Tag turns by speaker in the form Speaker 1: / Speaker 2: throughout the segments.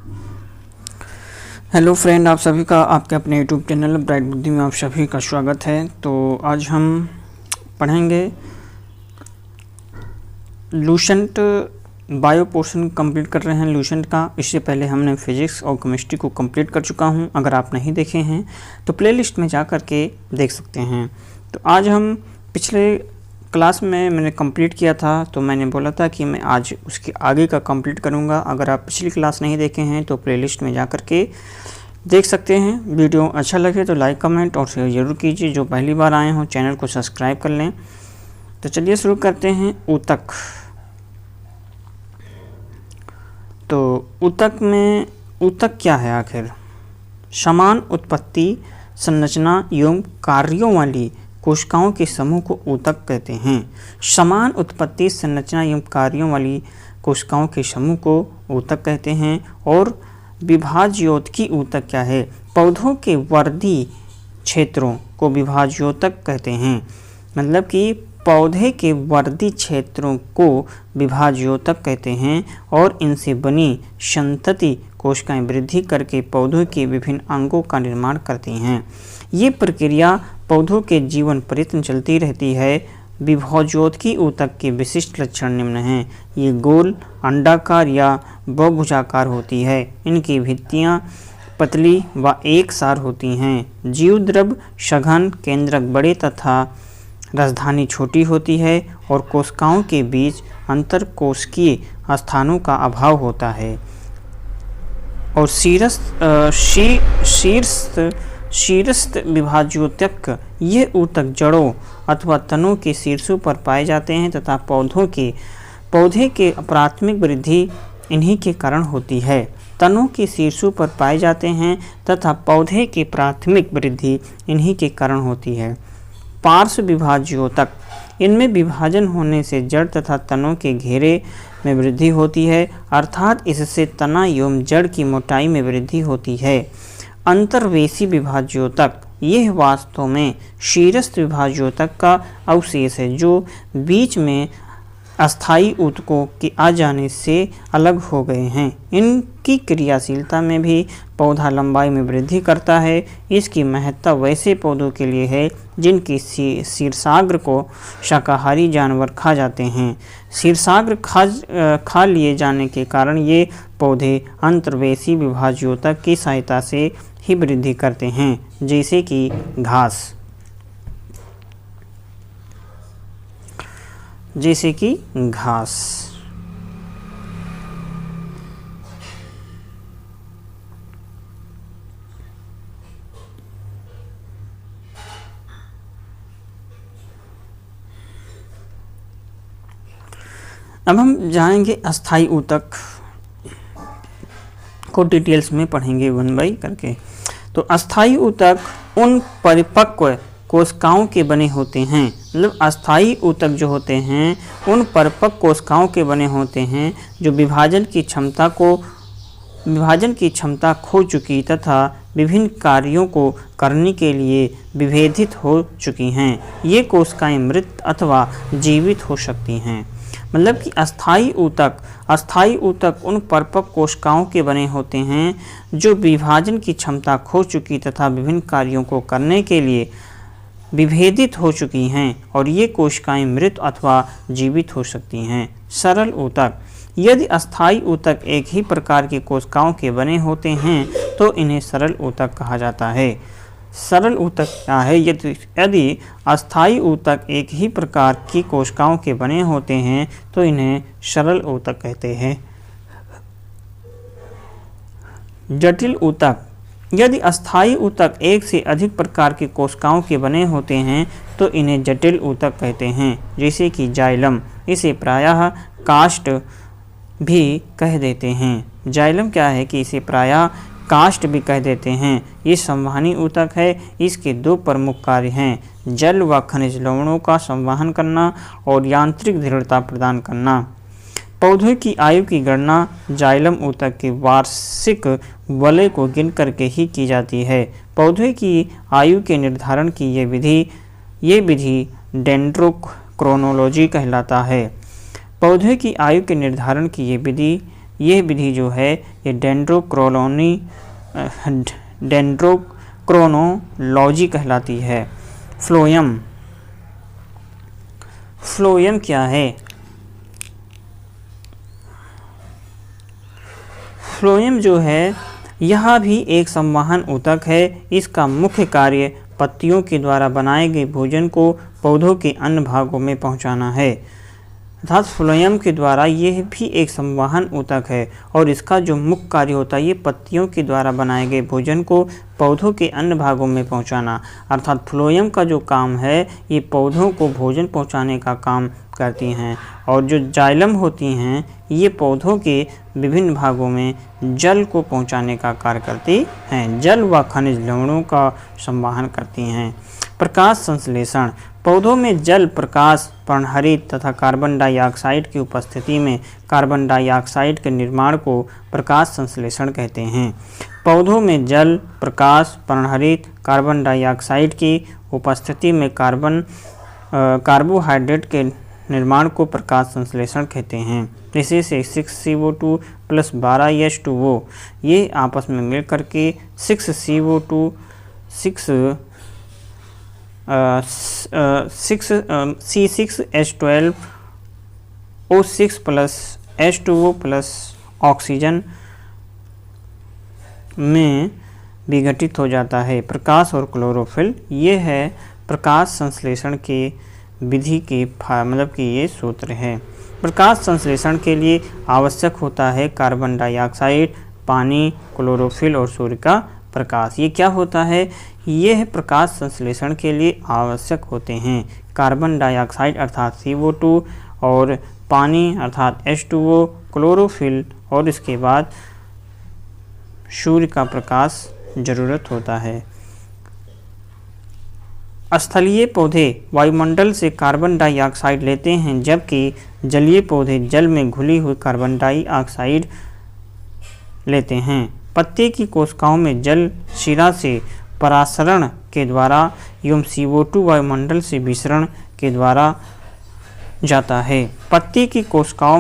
Speaker 1: Hello friend, आप सभी का आपके अपने यूट्यूब चैनल ब्राइट बुद्धि में आप सभी का स्वागत है। तो आज हम पढ़ेंगे लूसेंट बायो पोर्शन कंप्लीट कर रहे हैं लूसेंट का। इससे पहले हमने फिजिक्स और केमिस्ट्री को कंप्लीट कर चुका हूं। अगर आप नहीं देखे हैं तो प्लेलिस्ट में जा कर के देख सकते हैं। तो आज हम पिछले क्लास में मैंने कंप्लीट किया था, तो मैंने बोला था कि मैं आज उसके आगे का कंप्लीट करूंगा। अगर आप पिछली क्लास नहीं देखे हैं तो प्लेलिस्ट में जा कर के देख सकते हैं। वीडियो अच्छा लगे तो लाइक कमेंट और शेयर जरूर कीजिए। जो पहली बार आए हों चैनल को सब्सक्राइब कर लें। तो चलिए शुरू करते हैं। ऊतक। तो ऊतक क्या है आखिर? समान उत्पत्ति, संरचना एवं कार्यों वाली कोशिकाओं के समूह को ऊतक कहते हैं। समान उत्पत्ति, संरचना एवं कार्यों वाली कोशिकाओं के समूह को ऊतक कहते हैं। और विभाज्योतकी ऊतक क्या है? पौधों के वर्दी क्षेत्रों को विभाज्योतक कहते हैं। मतलब कि पौधे के वर्दी क्षेत्रों को विभाज्योतक कहते हैं और इनसे बनी संतति कोशिकाएं वृद्धि करके पौधों के विभिन्न अंगों का निर्माण करती हैं। ये प्रक्रिया पौधों के जीवन पर्यंत चलती रहती है। विभाज्योतकी ऊतक के विशिष्ट लक्षण निम्न हैं। ये गोल, अंडाकार या बहुभुजाकार होती है। इनकी भित्तियाँ पतली व एकसार होती हैं। जीवद्रव्य सघन, केंद्रक बड़े तथा राजधानी छोटी होती है और कोशिकाओं के बीच अंतरकोशिकीय स्थानों का अभाव होता है। और शीर्षस्थ विभाज्योतक ये ऊतक जड़ों अथवा तनों के शीर्षों पर पाए जाते हैं तथा पौधे के प्राथमिक वृद्धि इन्हीं के कारण होती है। तनों के शीर्षों पर पाए जाते हैं तथा पौधे की प्राथमिक वृद्धि इन्हीं के कारण होती है। पार्श्व विभाज्योतक, इनमें विभाजन होने से जड़ तथा तनों के घेरे में वृद्धि होती है, अर्थात इससे तना एवं जड़ की मोटाई में वृद्धि होती है। अंतर्वेशी विभाज्योतक, यह वास्तव में शीर्षस्थ विभाज्योतक का अवशेष है जो बीच में अस्थायी ऊतकों के आ जाने से अलग हो गए हैं। इनकी क्रियाशीलता में भी पौधा लंबाई में वृद्धि करता है। इसकी महत्ता वैसे पौधों के लिए है जिनकी शीर्षाग्र को शाकाहारी जानवर खा जाते हैं। शीर्षाग्र खा लिए जाने के कारण ये पौधे अंतर्वेशी विभाज्योतक की सहायता से ही वृद्धि करते हैं, जैसे कि घास। अब हम जाएंगे अस्थायी ऊतक को डिटेल्स में पढ़ेंगे वन बाई करके। तो अस्थायी ऊतक उन परिपक्व कोशिकाओं के बने होते हैं। मतलब अस्थायी ऊतक जो होते हैं उन परिपक्व कोशिकाओं के बने होते हैं जो विभाजन की क्षमता खो चुकी तथा विभिन्न कार्यों को करने के लिए विभेदित हो चुकी हैं। ये कोशिकाएं मृत अथवा जीवित हो सकती हैं। मतलब कि अस्थायी ऊतक उन परिपक्व कोशिकाओं के बने होते हैं जो विभाजन की क्षमता खो चुकी तथा विभिन्न कार्यों को करने के लिए विभेदित हो चुकी हैं और ये कोशिकाएं मृत अथवा जीवित हो सकती हैं। सरल ऊतक, यदि अस्थायी ऊतक एक ही प्रकार की कोशिकाओं के बने होते हैं तो इन्हें सरल ऊतक कहा जाता है। सरल ऊतक क्या है? यदि अस्थायी ऊतक एक ही प्रकार की कोशिकाओं के बने होते हैं तो इन्हें सरल ऊतक कहते हैं। जटिल ऊतक, यदि अस्थायी ऊतक एक से अधिक प्रकार की कोशिकाओं के बने होते हैं तो इन्हें जटिल ऊतक कहते हैं, जैसे कि जाइलम। इसे प्रायः कास्ट भी कह देते हैं। जाइलम क्या है कि इसे प्रायः कास्ट भी कह देते हैं। ये संवहनी ऊतक है। इसके दो प्रमुख कार्य हैं: जल व खनिज लवणों का संवहन करना और यांत्रिक दृढ़ता प्रदान करना। पौधे की आयु की गणना जाइलम ऊतक के वार्षिक वलय को गिन करके ही की जाती है। पौधे की आयु के निर्धारण की ये विधि डेंड्रोक्रोनोलॉजी कहलाता है। पौधे की आयु के निर्धारण की ये विधि यह विधि जो है ये डेंड्रोक्रोनोलॉजी कहलाती है। फ्लोएम, फ्लोएम क्या है? फ्लोएम जो है यह भी एक संवहन ऊतक है। इसका मुख्य कार्य पत्तियों के द्वारा बनाए गए भोजन को पौधों के अन्य भागों में पहुंचाना है। अर्थात फ्लोएम के द्वारा यह भी एक संवहन ऊतक है और इसका जो मुख्य कार्य होता है ये पत्तियों के द्वारा बनाए गए भोजन को पौधों के अन्य भागों में पहुंचाना। अर्थात फ्लोएम का जो काम है ये पौधों को भोजन पहुंचाने का काम करती हैं और जो जाइलम होती हैं ये पौधों के विभिन्न भागों में जल को पहुंचाने का कार्य करती हैं। जल व खनिज लवणों का संवहन करती हैं। प्रकाश संश्लेषण, पौधों में जल, प्रकाश, पर्णहरित तथा कार्बन डाइऑक्साइड की उपस्थिति में कार्बन डाइऑक्साइड के निर्माण को प्रकाश संश्लेषण कहते हैं। पौधों में जल, प्रकाश, पर्णहरित, कार्बन डाइऑक्साइड की उपस्थिति में कार्बोहाइड्रेट के निर्माण को प्रकाश संश्लेषण कहते हैं। जैसे 6CO2 प्लस 12H2O ये आपस में मिल करके 6CO2 C6H12O6 plus H2O plus oxygen में विघटित हो जाता है। प्रकाश और क्लोरोफिल ये है प्रकाश संश्लेषण के विधि के मतलब कि ये सूत्र है। प्रकाश संश्लेषण के लिए आवश्यक होता है कार्बन डाइऑक्साइड, पानी, क्लोरोफिल और सूर्य का प्रकाश। ये क्या होता है? यह प्रकाश संश्लेषण के लिए आवश्यक होते हैं कार्बन डाइऑक्साइड अर्थात CO2 और पानी अर्थात H2O, क्लोरोफिल और इसके बाद सूर्य का प्रकाश जरूरत होता है। स्थलीय पौधे वायुमंडल से कार्बन डाइऑक्साइड लेते हैं जबकि जलीय पौधे जल में घुली हुई कार्बन डाइऑक्साइड लेते हैं। पत्ते की कोशिकाओं में जल शिरा से परासरण के द्वारा एवं CO2 वायुमंडल से विसरण के द्वारा जाता है। पत्ते की कोशिकाओं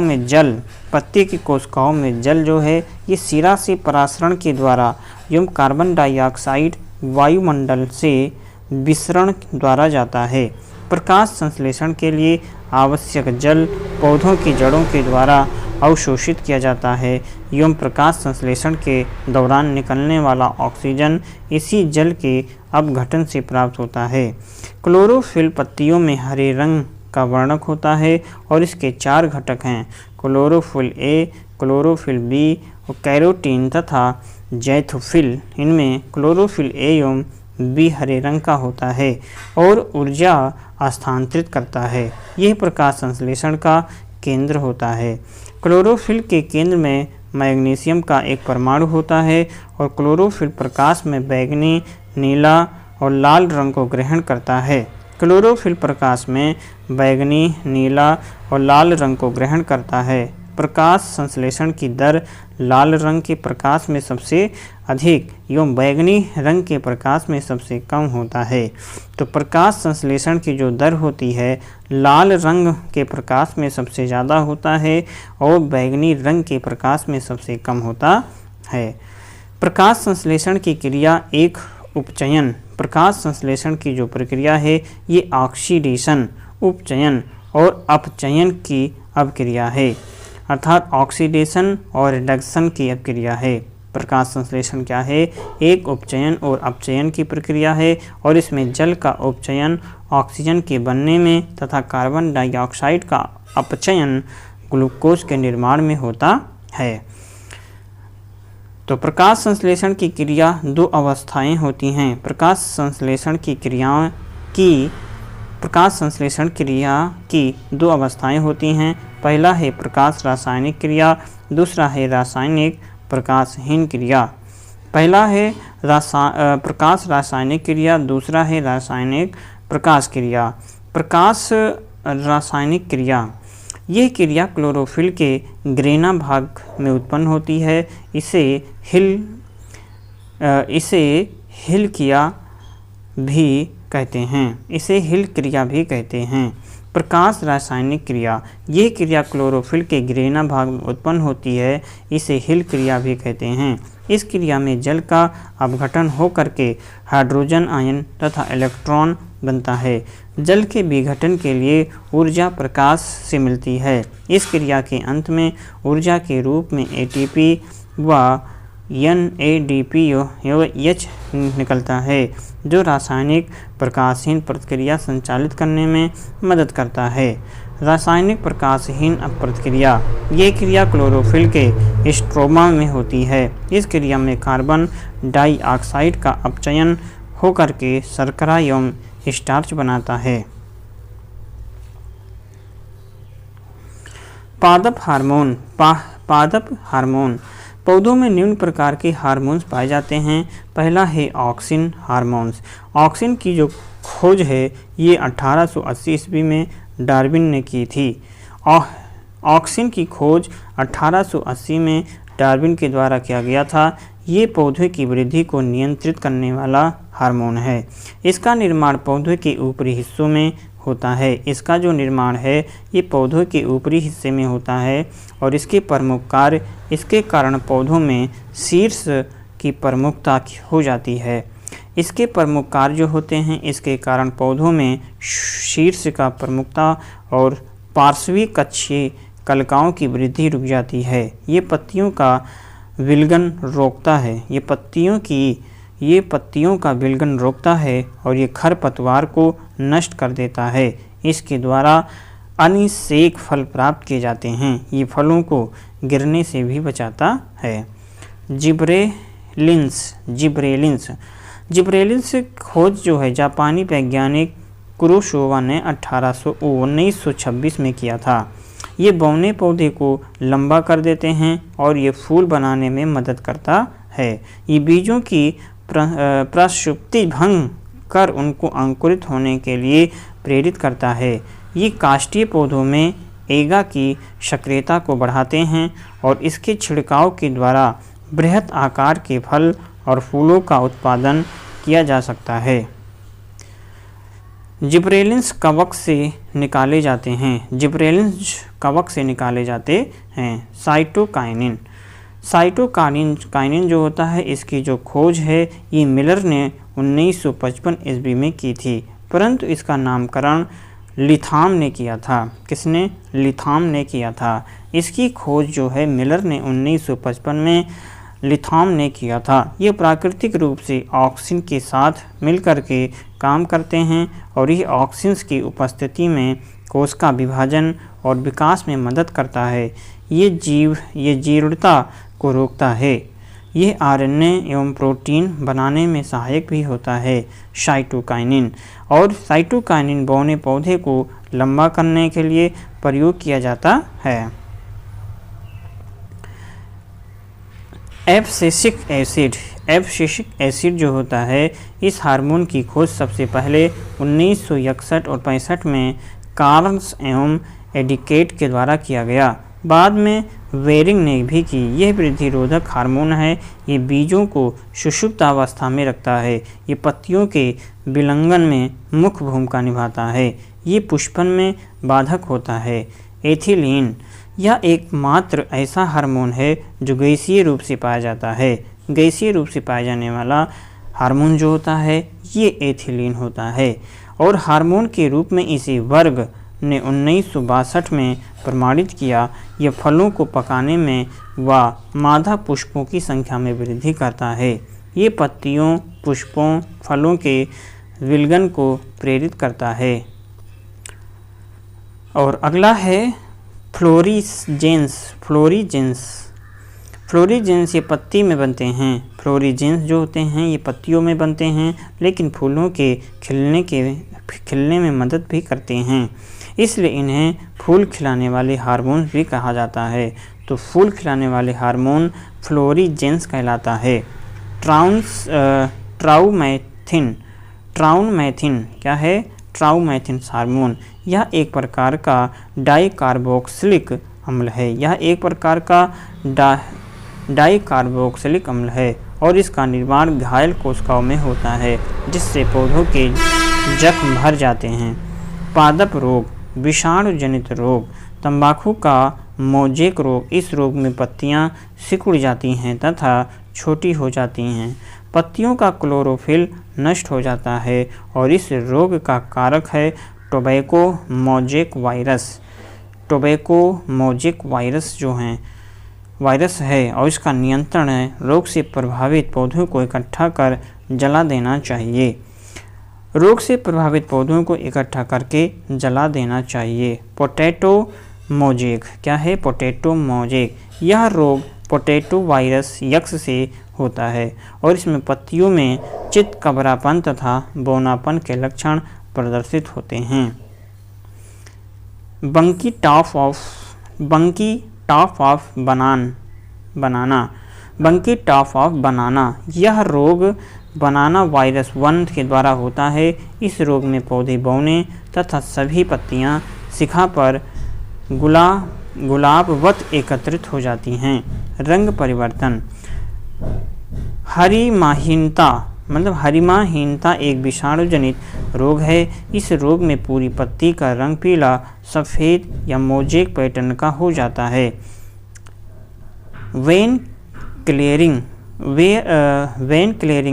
Speaker 1: में जल जो है ये शिरा से परासरण के द्वारा एवं कार्बन डाइऑक्साइड वायुमंडल से विसरण द्वारा जाता है। प्रकाश संश्लेषण के लिए आवश्यक जल पौधों की जड़ों के द्वारा अवशोषित किया जाता है एवं प्रकाश संश्लेषण के दौरान निकलने वाला ऑक्सीजन इसी जल के अपघटन से प्राप्त होता है। क्लोरोफिल पत्तियों में हरे रंग का वर्णक होता है और इसके 4 घटक हैं, क्लोरोफिल ए, क्लोरोफिल बी और कैरोटीन तथा जैथोफिल। इनमें क्लोरोफिल ए एवं बी हरे रंग का होता है और ऊर्जा स्थानांतरित करता है। यह प्रकाश संश्लेषण का केंद्र होता है। क्लोरोफिल के केंद्र में मैग्नीशियम का एक परमाणु होता है और क्लोरोफिल प्रकाश में बैंगनी, नीला और लाल रंग को ग्रहण करता है। क्लोरोफिल प्रकाश में बैंगनी, नीला और लाल रंग को ग्रहण करता है। प्रकाश संश्लेषण की दर लाल रंग के प्रकाश में सबसे अधिक एवं बैंगनी रंग के प्रकाश में सबसे कम होता है। तो प्रकाश संश्लेषण की जो दर होती है लाल रंग के प्रकाश में सबसे ज़्यादा होता है और बैंगनी रंग के प्रकाश में सबसे कम होता है। प्रकाश संश्लेषण की क्रिया एक उपचयन। प्रकाश संश्लेषण की जो प्रक्रिया है ये ऑक्सीडेशन, उपचयन और अपचयन की अपक्रिया है, अर्थात ऑक्सीडेशन और रिडक्शन की अपक्रिया है। प्रकाश संश्लेषण क्या है? एक उपचयन और अपचयन की प्रक्रिया है और इसमें जल का उपचयन ऑक्सीजन के बनने में तथा कार्बन डाइऑक्साइड का अपचयन ग्लूकोज के निर्माण में होता है। तो प्रकाश संश्लेषण की क्रिया 2 अवस्थाएं होती हैं। प्रकाश संश्लेषण की 2 अवस्थाएं होती हैं। पहला है प्रकाश रासायनिक क्रिया, दूसरा है रासायनिक प्रकाशहीन क्रिया। पहला है प्रकाश रासायनिक क्रिया, दूसरा है रासायनिक प्रकाश क्रिया। प्रकाश रासायनिक क्रिया यह क्रिया क्लोरोफिल के ग्रेना भाग में उत्पन्न होती है। इसे हिल क्रिया भी कहते हैं। प्रकाश रासायनिक क्रिया, यह क्रिया क्लोरोफिल के ग्रेना भाग में उत्पन्न होती है, इसे हिल क्रिया भी कहते हैं। इस क्रिया में जल का अपघटन होकर के हाइड्रोजन आयन तथा इलेक्ट्रॉन बनता है। जल के विघटन के लिए ऊर्जा प्रकाश से मिलती है। इस क्रिया के अंत में ऊर्जा के रूप में एटीपी व NADPH निकलता है, जो रासायनिक प्रकाशहीन प्रतिक्रिया संचालित करने में मदद करता है। रासायनिक प्रकाशहीन प्रतिक्रिया, ये क्रिया क्लोरोफिल के स्ट्रोमा में होती है। इस क्रिया में कार्बन डाइऑक्साइड का अपचयन होकर के शर्करा एवं स्टार्च बनाता है। पादप हार्मोन। पादप हार्मोन, पौधों में निम्न प्रकार के हार्मोन्स पाए जाते हैं। पहला है ऑक्सिन हार्मोन्स। ऑक्सिन की जो खोज है ये 1880 ईस्वी में डार्विन ने की थी। ऑक्सिन की खोज 1880 में डार्विन के द्वारा किया गया था। ये पौधे की वृद्धि को नियंत्रित करने वाला हार्मोन है। इसका निर्माण पौधे के ऊपरी हिस्सों में होता है। इसका जो निर्माण है ये पौधों के ऊपरी हिस्से में होता है और इसके प्रमुख कार्य, इसके कारण पौधों में शीर्ष की प्रमुखता हो जाती है। इसके प्रमुख कार्य जो होते हैं, इसके कारण पौधों में शीर्ष का प्रमुखता और पार्श्वी कक्षीय कलिकाओं की वृद्धि रुक जाती है। ये पत्तियों का विलगन रोकता है। ये पत्तियों का विलगन रोकता है और ये खरपतवार को नष्ट कर देता है। इसके द्वारा अनिषेक फल प्राप्त किए जाते हैं। ये फलों को गिरने से भी बचाता है। जिब्रेलिन्स खोज जो है जापानी वैज्ञानिक कुरोशोवा ने 1926 में किया था। ये बौने पौधे को लंबा कर देते हैं और ये फूल बनाने में मदद करता है। ये बीजों की प्रसुप्ति भंग कर उनको अंकुरित होने के लिए प्रेरित करता है। ये काष्ठीय पौधों में एगा की सक्रियता को बढ़ाते हैं और इसके छिड़काव के द्वारा बृहत आकार के फल और फूलों का उत्पादन किया जा सकता है। जिब्रेलिन्स कवक से निकाले जाते हैं। साइटोकाइनिन जो होता है, इसकी जो खोज है ये मिलर ने 1955 ईस्वी में की थी, परंतु इसका नामकरण लिथाम ने किया था। किसने? लिथाम ने किया था। इसकी खोज जो है मिलर ने 1955 में लिथाम ने किया था। ये प्राकृतिक रूप से ऑक्सिन के साथ मिलकर के काम करते हैं और ये ऑक्सिन्स की उपस्थिति में कोश का विभाजन और विकास में मदद करता है। ये जीर्णता को रोकता है। यह आरएनए एवं प्रोटीन बनाने में सहायक भी होता है। साइटोकाइनिन बौने पौधे को लंबा करने के लिए प्रयोग किया जाता है। एब्सिसिक एसिड जो होता है, इस हार्मोन की खोज सबसे पहले 1961 और 65 में कार्ल्स एवं एडिकेट के द्वारा किया गया। बाद में वेरिंग ने भी की। यह वृद्धि रोधक हार्मोन है। ये बीजों को सुषुप्त अवस्था में रखता है। ये पत्तियों के विलंगन में मुख्य भूमिका निभाता है। ये पुष्पन में बाधक होता है। एथिलीन, यह एकमात्र ऐसा हार्मोन है जो गैसीय रूप से पाया जाता है। गैसीय रूप से पाया जाने वाला हार्मोन जो होता है ये एथिलीन होता है और हार्मोन के रूप में इसे वर्ग ने 1962 में प्रमाणित किया। यह फलों को पकाने में व मादा पुष्पों की संख्या में वृद्धि करता है। ये पत्तियों, पुष्पों, फलों के विलगन को प्रेरित करता है। और अगला है फ्लोरीजेंस ये पत्ती में बनते हैं। फ्लोरीजेंस जो होते हैं ये पत्तियों में बनते हैं, लेकिन फूलों के खिलने में मदद भी करते हैं, इसलिए इन्हें फूल खिलाने वाले हार्मोन भी कहा जाता है। तो फूल खिलाने वाले हार्मोन फ्लोरीजेंस कहलाता है। ट्राउमैथिन क्या है? ट्राउमैथिन हार्मोन, यह एक प्रकार का डाइकार्बोक्सिलिक अम्ल है। और इसका निर्माण घायल कोशिकाओं में होता है, जिससे पौधों के जख्म भर जाते हैं। पादप रोग, विषाणु जनित रोग। तंबाकू का मोजेक रोग, इस रोग में पत्तियां सिकुड़ जाती हैं तथा छोटी हो जाती हैं। पत्तियों का क्लोरोफिल नष्ट हो जाता है और इस रोग का कारक है tobacco mosaic virus. Tobacco mosaic virus जो वायरस है और इसका नियंत्रण है रोग से प्रभावित पौधों को इकट्ठा कर जला देना चाहिए। रोग से प्रभावित पौधों को इकट्ठा करके जला देना चाहिए। पोटैटो मोजेक क्या है? Potato mosaic. यह रोग पोटैटो वायरस यक्ष से होता है और इसमें पत्तियों में चितकबरापन तथा बौनापन के लक्षण प्रदर्शित होते हैं। बंकी टॉप ऑफ बनाना। बंकी टॉप ऑफ बनाना, यह रोग बनाना वायरस 1 के द्वारा होता है। इस रोग में पौधे बौने तथा सभी पत्तियां शिखा पर गुलाबवत एकत्रित हो जाती हैं। रंग परिवर्तन। हरिमाहीनता एक विषाणु जनित रोग है। इस रोग में पूरी पत्ती का रंग पीला, सफ़ेद या मोजेक पैटर्न का हो जाता है। वेन क्लियरिंग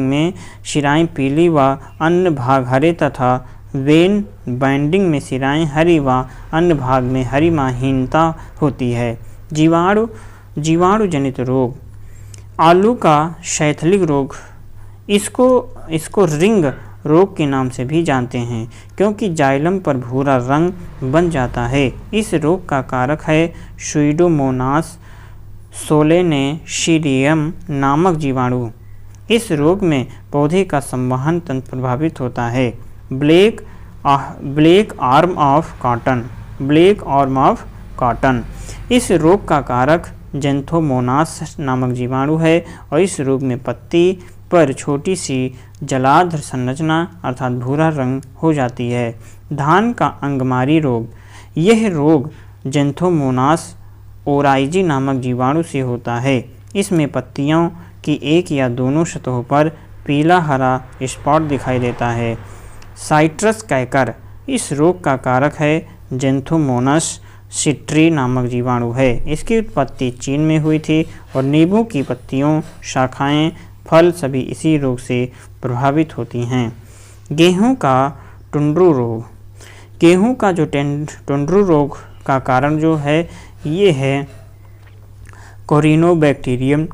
Speaker 1: में शिराएं पीली व अन्य भाग हरे तथा वेन बाइंडिंग में शिराएं हरी व अन्य भाग में हरिमाहीनता होती है। जीवाणु जनित रोग। आलू का शैथलिक रोग, इसको रिंग रोग के नाम से भी जानते हैं क्योंकि जाइलम पर भूरा रंग बन जाता है। इस रोग का कारक है सुइडोमोनास सोलेनेशियम नामक जीवाणु। इस रोग में पौधे का संवहन तंत्र प्रभावित होता है। Black arm of cotton. इस रोग का कारक जेंथोमोनास नामक जीवाणु है और इस रोग में पत्ती पर छोटी सी जलाद्र संरचना अर्थात भूरा रंग हो जाती है। धान का अंगमारी रोग। यह रोग जेंथोमोनास ओराइजी नामक जीवाणु से होता है। इसमें पत्तियों की एक या दोनों सतहों पर पीला हरा स्पॉट दिखाई देता है। साइट्रस कैकर, इस रोग का कारक है जेंथोमोनास सिट्री नामक जीवाणु है। इसकी उत्पत्ति चीन में हुई थी और नींबू की पत्तियों, शाखाएं, फल सभी इसी रोग से प्रभावित होती हैं। गेहूं का टुंड्रू रोग। गेहूं का जो टुंड्रू रोग का कारण जो है ये है कोरिनोबैक्टीरियम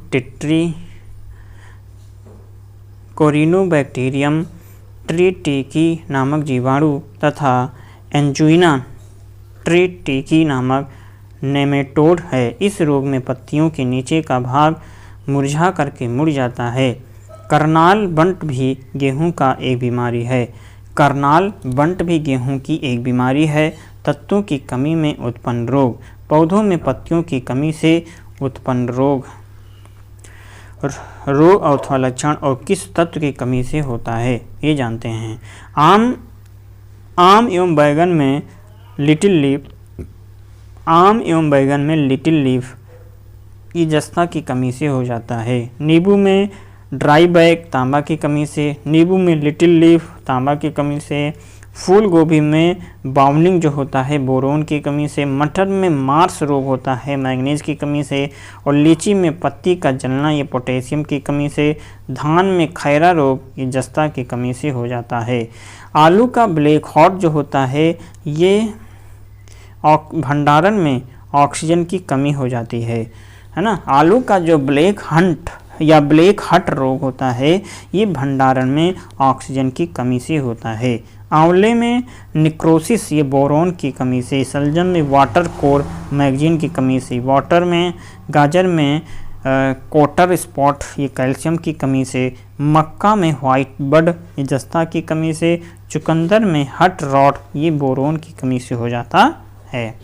Speaker 1: ट्रिटिकी नामक जीवाणु तथा एंजुइना ट्रिटिकी नामक नेमेटोड है। इस रोग में पत्तियों के नीचे का भाग मुरझा करके मुड़ जाता है। करनाल बंट भी गेहूं का एक बीमारी है। करनाल बंट भी गेहूं की एक बीमारी है। तत्वों की कमी में उत्पन्न रोग। पौधों में पत्तियों की कमी से उत्पन्न रोग अथवा लक्षण और किस तत्व की कमी से होता है ये जानते हैं। आम एवं बैगन में लिटिल लीफ की जस्ता की कमी से हो जाता है। नींबू में ड्राई बैक तांबा की कमी से। नींबू में लिटिल लीफ तांबा की कमी से। फूल गोभी में बाउनिंग जो होता है बोरोन की कमी से। मटर में मार्स रोग होता है मैंगनीज की कमी से। और लीची में पत्ती का जलना ये पोटेशियम की कमी से। धान में खैरा रोग ये जस्ता की कमी से हो जाता है। आलू का ब्लैक हॉट जो होता है ये भंडारण में ऑक्सीजन की कमी हो जाती है ना। आलू का जो ब्लैक हट रोग होता है ये भंडारण में ऑक्सीजन की कमी से होता है। आंवले में निक्रोसिस ये बोरोन की कमी से। सलजम में वाटर कोर मैगजीन की कमी से। गाजर में कोटर स्पॉट ये कैल्शियम की कमी से। मक्का में व्हाइट बड ये जस्ता की कमी से। चुकंदर में हट रॉट ये बोरोन की कमी से हो जाता है।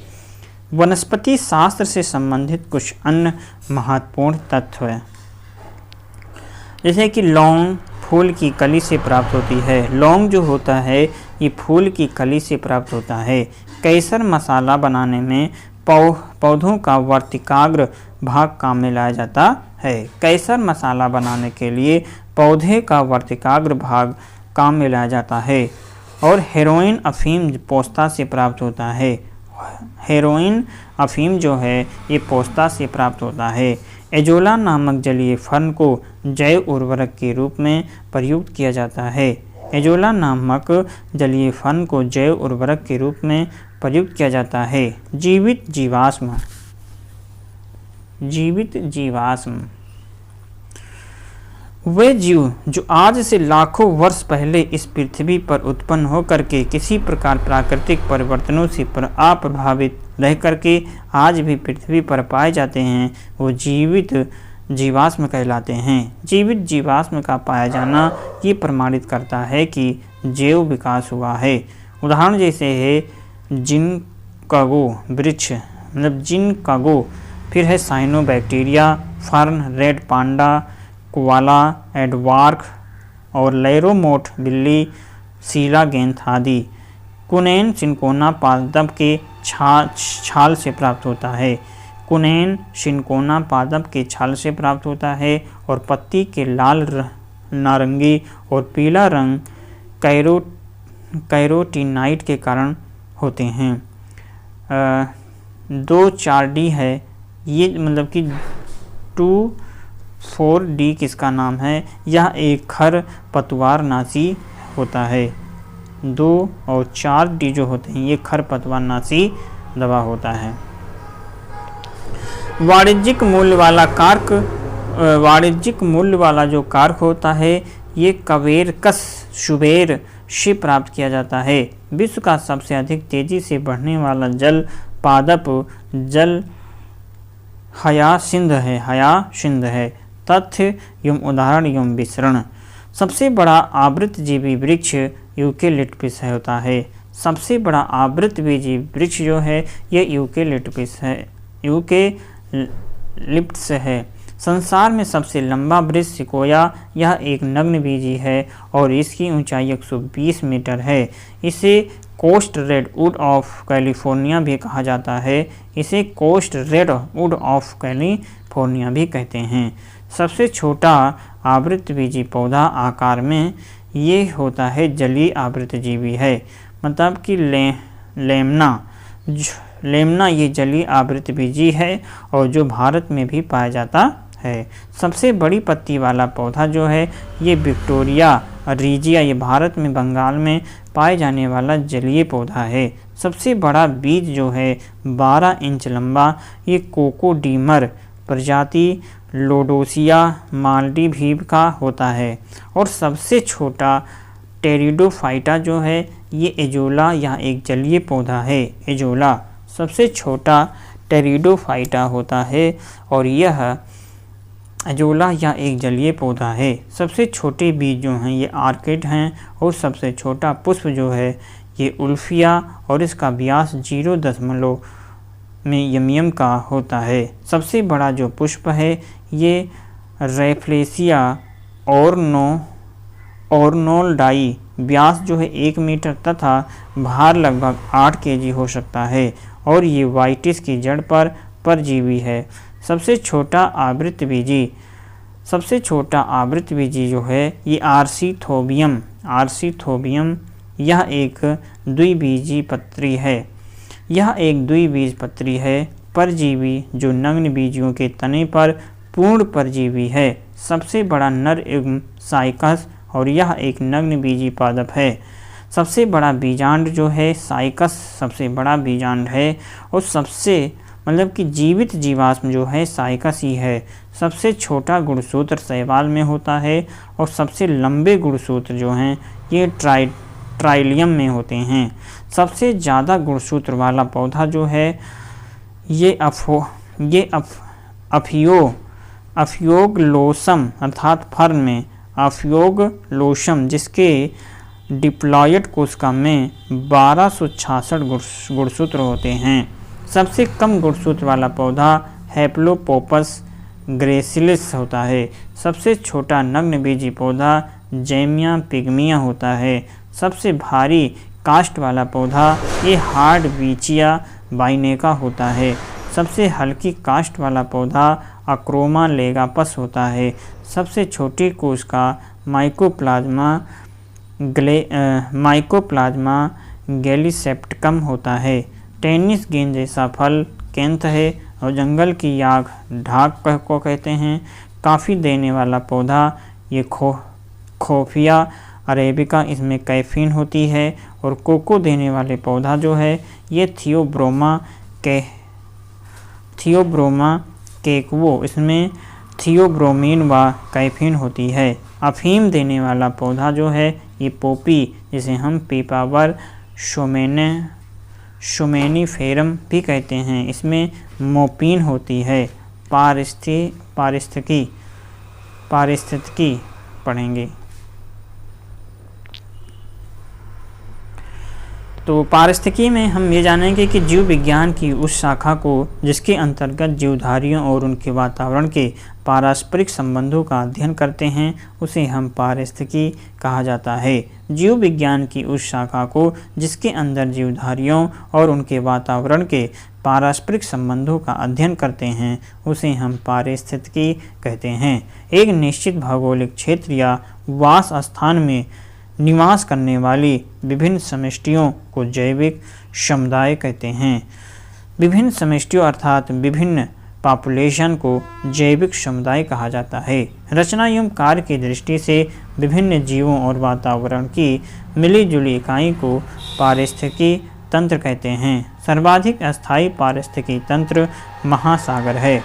Speaker 1: वनस्पति शास्त्र से संबंधित कुछ अन्य महत्वपूर्ण तथ्य हैं जैसे कि लौंग फूल की कली से प्राप्त होती है। लौंग जो होता है ये फूल की कली से प्राप्त होता है। कैसर मसाला बनाने में पौधों का वर्तिकाग्र भाग काम में लाया जाता है। कैसर मसाला बनाने के लिए पौधे का वर्तिकाग्र भाग काम में लाया जाता है। और हेरोइन अफीम पोस्ता से प्राप्त होता है। हेरोइन अफीम जो है ये पोस्ता से प्राप्त होता है। एजोला नामक जलीय फर्न को जैव उर्वरक के रूप में प्रयुक्त किया जाता है। एजोला नामक जलीय फर्न को जैव उर्वरक के रूप में प्रयुक्त किया जाता है। जीवित जीवाश्म। जीवित जीवाश्म वे जीव जो आज से लाखों वर्ष पहले इस पृथ्वी पर उत्पन्न होकर के किसी प्रकार प्राकृतिक परिवर्तनों से अप्रभावित रह करके आज भी पृथ्वी पर पाए जाते हैं, वो जीवित जीवाश्म कहलाते हैं। जीवित जीवाश्म का पाया जाना ये प्रमाणित करता है कि जैव विकास हुआ है। उदाहरण जैसे है जिनकागो वृक्ष, मतलब जिनकागो, फिर है cyanobacteria, fern, red panda, koala, aardvark और लैरोमोट बिल्ली, सीला गेंथ आदि। कुनैन सिनकोना पादप के छाल से प्राप्त होता है। कुनैन सिनकोना पादप के छाल से प्राप्त होता है और पत्ती के लाल, नारंगी और पीला रंग कैरोटीनाइट के कारण होते हैं। 2,4-D है ये, मतलब कि 2,4-D किसका नाम है? यह एक खर पतवार नासी होता है। 2 और 4D जो होते हैं ये खर पतवार नासी दवा होता है। वाणिज्यिक मूल्य वाला जो कार्क होता है ये कवेरकस शुबेर से प्राप्त किया जाता है। विश्व का सबसे अधिक तेजी से बढ़ने वाला जल पादप जल हयासिंध है। तथ्य एवं उदाहरण एवं विसरण। सबसे बड़ा आवृतजीवी वृक्ष यूकेलिप्टस होता है। सबसे बड़ा आवृतबीजी वृक्ष जो है ये यूकेलिप्टस है। संसार में सबसे लंबा वृक्ष सिकोया, यह एक नग्नबीजी है और इसकी ऊंचाई 120 मीटर है। इसे कोस्ट रेडवुड ऑफ कैलिफोर्निया भी कहा जाता है। इसे कोस्ट रेडवुड ऑफ कैलिफोर्निया भी कहते हैं। सबसे छोटा आवृतबीजी पौधा आकार में ये होता है जलीय आवृतजीवी है, मतलब कि लेमना ये जलीय आवृतबीजी है और जो भारत में भी पाया जाता है। सबसे बड़ी पत्ती वाला पौधा जो है ये विक्टोरिया रीजिया, ये भारत में बंगाल में पाए जाने वाला जलीय पौधा है। सबसे बड़ा बीज जो है 12 इंच लंबा, ये कोकोडीमर प्रजाति लोडोसिया माल्डीव का होता है। और सबसे छोटा टेरिडोफाइटा जो है ये एजोला या एक जलीय पौधा है। एजोला सबसे छोटा टेरिडोफाइटा होता है और यह एजोला या एक जलीय पौधा है। सबसे छोटे बीज जो हैं ये आर्किड हैं और सबसे छोटा पुष्प जो है ये उल्फिया और इसका व्यास 0 मिलीमीटर का होता है। सबसे बड़ा जो पुष्प है ये रेफ्लेसिया ऑर्नोल्डाई, व्यास जो है 1 मीटर तथा भार लगभग 8 kg हो सकता है और ये वाइटिस की जड़ पर परजीवी है। सबसे छोटा आवृतबीजी जो है ये आर्सीथोबियम, यह एक द्विबीजपत्री है। परजीवी जो नग्न बीजियों के तने पर पूर्ण परजीवी है। सबसे बड़ा नर एवं साइकस और यह एक नग्न बीजी पादप है। सबसे बड़ा बीजांड जो है साइकस सबसे बड़ा बीजांड है और सबसे मतलब कि जीवित जीवाश्म जो है साइकस ही है। सबसे छोटा गुणसूत्र शैवाल में होता है और सबसे लंबे गुणसूत्र जो हैं ये ट्राइलियम में होते हैं। सबसे ज़्यादा गुणसूत्र वाला पौधा जो है ये अफियोग्लोसम अर्थात फर्न में अफियोग्लोसम, जिसके डिप्लॉयड कोशिका में 1266 गुणसूत्र होते हैं। सबसे कम गुणसूत्र वाला पौधा हैप्लोपोपस ग्रेसिलिस होता है। सबसे छोटा नग्नबीजी पौधा जैमिया पिग्मिया होता है। सबसे भारी कास्ट वाला पौधा ये हार्डविचिया बाइनेका होता है। सबसे हल्की कास्ट वाला पौधा अक्रोमा लेगापस होता है। सबसे छोटी कोशिका माइकोप्लाज्मा माइकोप्लाज्मा गैलीसेप्टिकम होता है। टेनिस गेंद जैसा फल कैंथ है और जंगल की आग ढाक को कहते हैं। काफ़ी देने वाला पौधा ये खोफिया अरेबिका, इसमें कैफीन होती है। और कोको देने वाले पौधा जो है ये थियोब्रोमा केकवो, इसमें थियोब्रोमीन व कैफीन होती है। अफीम देने वाला पौधा जो है ये पोपी, जिसे हम पीपावर शोमेनिफेरम भी कहते हैं, इसमें मोपीन होती है। पारिस्थितिकी पढ़ेंगे। तो पारिस्थितिकी में हम ये जानेंगे कि जीव विज्ञान की उस शाखा को जिसके अंतर्गत जीवधारियों और उनके वातावरण के पारस्परिक संबंधों का अध्ययन करते हैं उसे हम पारिस्थितिकी कहा जाता है। जीव विज्ञान की उस शाखा को जिसके अंदर जीवधारियों और उनके वातावरण के पारस्परिक संबंधों का अध्ययन करते हैं उसे हम पारिस्थितिकी कहते हैं। एक निश्चित भौगोलिक क्षेत्र या वास स्थान में निवास करने वाली विभिन्न समष्टियों को जैविक समुदाय कहते हैं। विभिन्न समष्टियों अर्थात विभिन्न पॉपुलेशन को जैविक समुदाय कहा जाता है। रचना एवं कार्य की दृष्टि से विभिन्न जीवों और वातावरण की मिली-जुली इकाई को पारिस्थितिकी तंत्र कहते हैं। सर्वाधिक अस्थायी पारिस्थितिकी तंत्र महासागर है।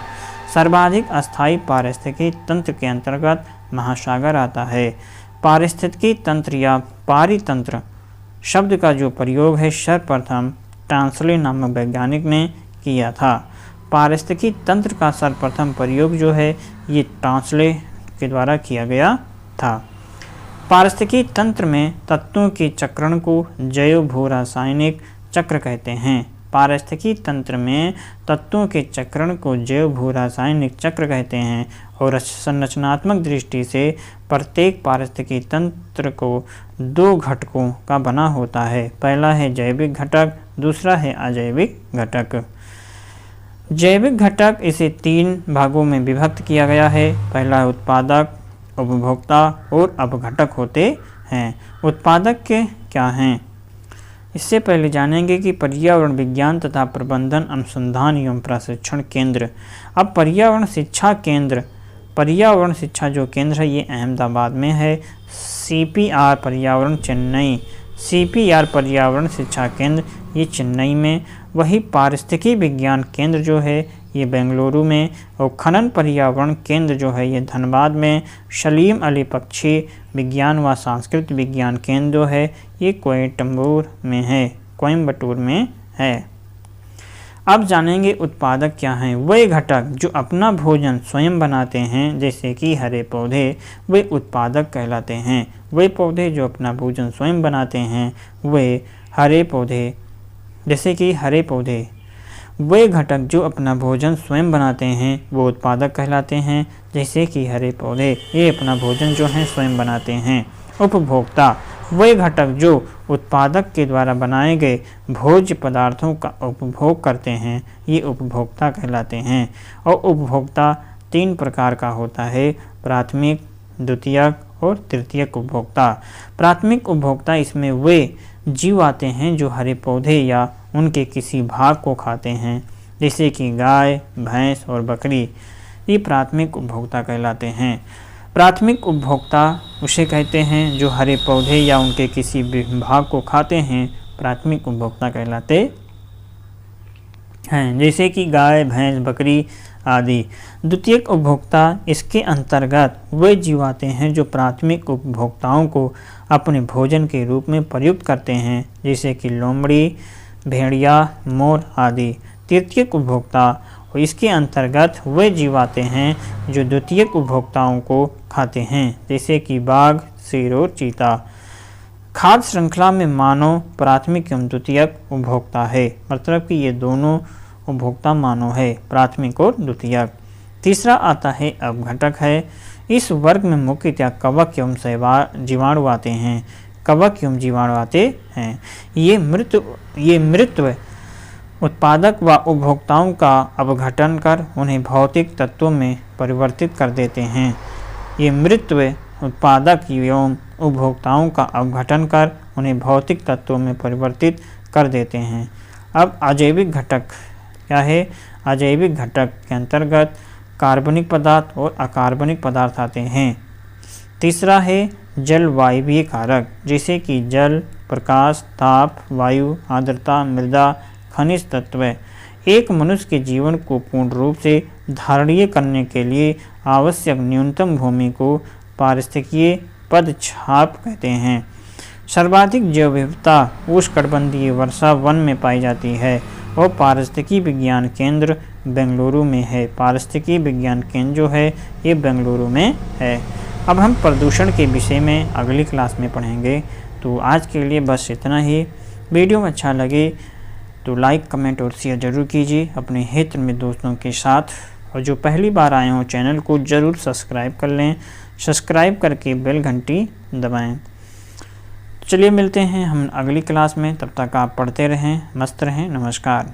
Speaker 1: सर्वाधिक अस्थायी पारिस्थितिकी तंत्र के अंतर्गत महासागर आता है। पारिस्थितिकी तंत्र या पारितंत्र शब्द का जो प्रयोग है सर्वप्रथम टांसले नामक वैज्ञानिक ने किया था। पारिस्थितिकी तंत्र का सर्वप्रथम प्रयोग जो है ये टांसले के द्वारा किया गया था। पारिस्थितिकी तंत्र में तत्वों के चक्रण को जैव भू रासायनिक चक्र कहते हैं। पारिस्थितिकी तंत्र में तत्वों के चक्रण को जैव भू रासायनिक चक्र कहते हैं और संरचनात्मक दृष्टि से प्रत्येक पारिस्थितिकी तंत्र को दो घटकों का बना होता है। पहला है जैविक घटक, दूसरा है अजैविक घटक। जैविक घटक इसे तीन भागों में विभक्त किया गया है। पहला उत्पादक, उपभोक्ता और अपघटक होते हैं। उत्पादक के क्या हैं? इससे पहले जानेंगे कि पर्यावरण विज्ञान तथा प्रबंधन अनुसंधान एवं प्रशिक्षण केंद्र। अब पर्यावरण शिक्षा जो केंद्र है ये अहमदाबाद में है। CPR पर्यावरण चेन्नई, CPR पर्यावरण शिक्षा केंद्र ये चेन्नई में। वही पारिस्थितिकी विज्ञान केंद्र जो है ये बेंगलुरु में और खनन पर्यावरण केंद्र जो है ये धनबाद में। सलीम अली पक्षी विज्ञान व सांस्कृतिक विज्ञान केंद्र जो है ये कोयम्बटूर में है। अब जानेंगे उत्पादक क्या हैं। वे घटक जो अपना भोजन स्वयं बनाते हैं जैसे कि हरे पौधे, वे उत्पादक कहलाते हैं। वे पौधे जो अपना भोजन स्वयं बनाते हैं वे हरे पौधे जैसे कि हरे पौधे। वे घटक जो अपना भोजन स्वयं बनाते हैं वो उत्पादक कहलाते हैं जैसे कि हरे पौधे, ये अपना भोजन जो है स्वयं बनाते हैं। उपभोक्ता वे घटक जो उत्पादक के द्वारा बनाए गए भोज्य पदार्थों का उपभोग करते हैं ये उपभोक्ता कहलाते हैं। और उपभोक्ता तीन प्रकार का होता है, प्राथमिक, द्वितीयक और तृतीयक उपभोक्ता। प्राथमिक उपभोक्ता इसमें वे जीव आते हैं जो हरे पौधे या उनके किसी भाग को खाते हैं जैसे कि गाय, भैंस और बकरी, ये प्राथमिक उपभोक्ता कहलाते हैं। प्राथमिक उपभोक्ता उसे कहते हैं जो हरे पौधे या उनके किसी भाग को खाते हैं, प्राथमिक उपभोक्ता कहलाते हैं जैसे कि गाय, भैंस, बकरी आदि। द्वितीयक उपभोक्ता इसके अंतर्गत वे जीव आते हैं जो प्राथमिक उपभोक्ताओं को अपने भोजन के रूप में प्रयुक्त करते हैं जैसे कि लोमड़ी, भेड़िया, मोर आदि। तृतीयक उपभोक्ता इसके अंतर्गत वे जीव आते हैं जो द्वितीयक उपभोक्ताओं को खाते हैं जैसे कि बाघ, शेर और चीता। खाद्य श्रृंखला में मानव प्राथमिक एवं द्वितीयक उपभोक्ता है, मतलब कि ये दोनों उपभोक्ता मानव है, प्राथमिक और द्वितीयक। तीसरा आता है अपघटक है। इस वर्ग में मुख्यतः कवक एवं जीवाणु आते हैं। कवक एवं जीवाणु आते हैं। ये मृत उत्पादक व उपभोक्ताओं का अपघटन कर उन्हें भौतिक तत्वों में परिवर्तित कर देते हैं। ये मृत उत्पादक एवं उपभोक्ताओं का अपघटन कर उन्हें भौतिक तत्वों में परिवर्तित कर देते हैं। अब अजैविक घटक क्या है? अजैविक घटक के अंतर्गत कार्बनिक पदार्थ और अकार्बनिक पदार्थ आते हैं। तीसरा है जलवायवीय कारक, जैसे कि जल, प्रकाश, ताप, वायु, आर्द्रता, मृदा, खनिज तत्व। एक मनुष्य के जीवन को पूर्ण रूप से धारणीय करने के लिए आवश्यक न्यूनतम भूमि को पारिस्थितिकीय पदछाप कहते हैं। सर्वाधिक जैव विविधता उष्णकटिबंधीय वर्षा वन में पाई जाती है और पारिस्थितिकी विज्ञान केंद्र बेंगलुरु में है। पारिस्थितिकी विज्ञान केंद्र जो है ये बेंगलुरु में है। अब हम प्रदूषण के विषय में अगली क्लास में पढ़ेंगे। तो आज के लिए बस इतना ही। वीडियो अच्छा लगे तो लाइक, कमेंट और शेयर ज़रूर कीजिए अपने हित में दोस्तों के साथ, और जो पहली बार आए हों चैनल को ज़रूर सब्सक्राइब कर लें। सब्सक्राइब करके बेल घंटी दबाएं। चलिए मिलते हैं हम अगली क्लास में, तब तक आप पढ़ते रहें, मस्त रहें। नमस्कार।